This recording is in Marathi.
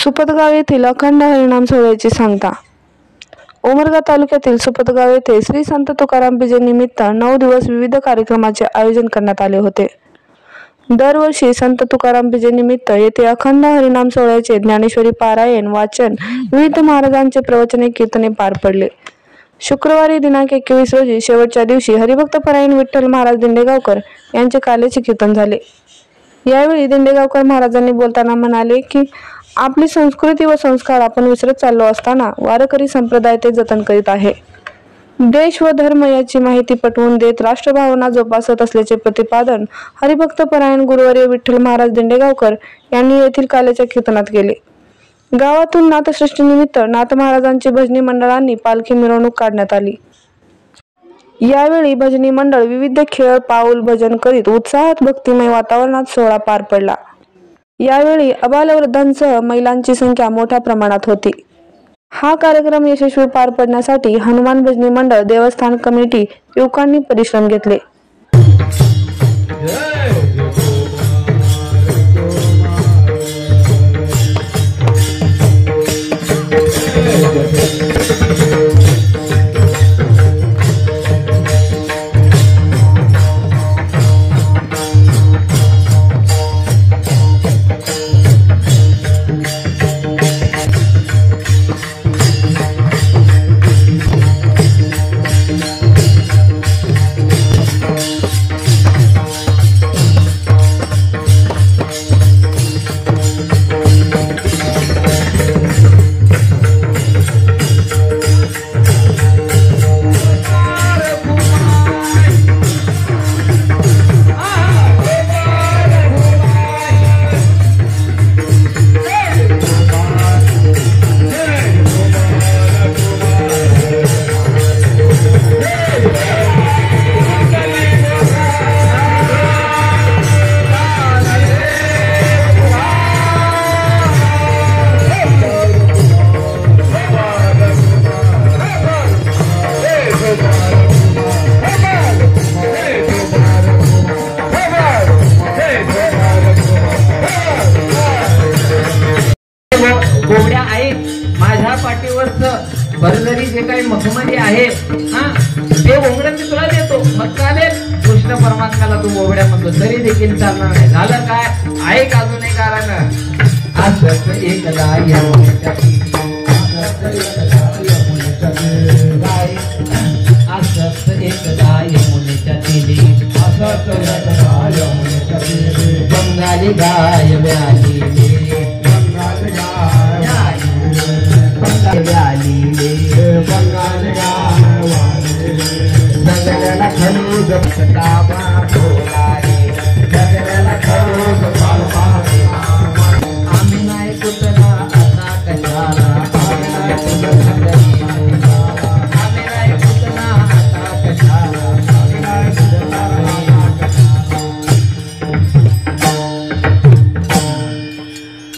सुपतगाव येथील अखंड हरिनाम सोहळ्याची सांगता. उमरगा तालुक्यातील सुपतगाव येथे श्री संत तुकाराम बीजे निमित्त 9 दिवस विविध कार्यक्रमाचे आयोजन करण्यात आले होते. दरवर्षी संत तुकाराम बीजे निमित्त येथे अखंड हरिनाम सोहळ्याचे ज्ञानेश्वरी पारायण, वाचन, विविध महाराजांचे प्रवचने, कीर्तने पार पडले. शुक्रवारी दिनांक 21 रोजी शेवटच्या दिवशी हरिभक्त परायण विठ्ठल महाराज दिंडेगावकर यांचे काल्याचे कीर्तन झाले. यावेळी दिंडेगावकर महाराजांनी बोलताना म्हणाले की आपली संस्कृती व संस्कार आपण विसरत चाललो असताना वारकरी संप्रदाय ते जतन करीत आहे. देश व धर्म याची माहिती पटवून देत राष्ट्रभावना जोपासत असल्याचे प्रतिपादन हरिभक्त परायण गुरुवर्य विठ्ठल महाराज दिंडेगावकर यांनी येथील काल्याच्या कीर्तनात केले. गावातून नाथसृष्टीनिमित्त नाथ महाराजांची भजनी मंडळांनी पालखी मिरवणूक काढण्यात आली. यावेळी भजनी मंडळ विविध खेळ, पाऊल, भजन करीत उत्साहात भक्तिमय वातावरणात सोहळा पार पडला. यावेळी अबालवृद्धांसह महिलांची संख्या मोठ्या प्रमाणात होती. हा कार्यक्रम यशस्वी पार पडण्यासाठी हनुमान भजनी मंडळ, देवस्थान कमिटी, युवकांनी परिश्रम घेतले. बोबड्या आहेत माझ्या पाठीवरच भरजरी जे काही मखमली आहे ते बोबड्या मी तुला देतो. मग चालेल, कृष्ण परमात्म्याला तू बोबड्या म्हणतो तरी देखील चालणार नाही. झालं काय? ऐक अजून एक कारण. असंच एकदा यमुनेच्या बंगाली गाय मिळाली बंगाल गाय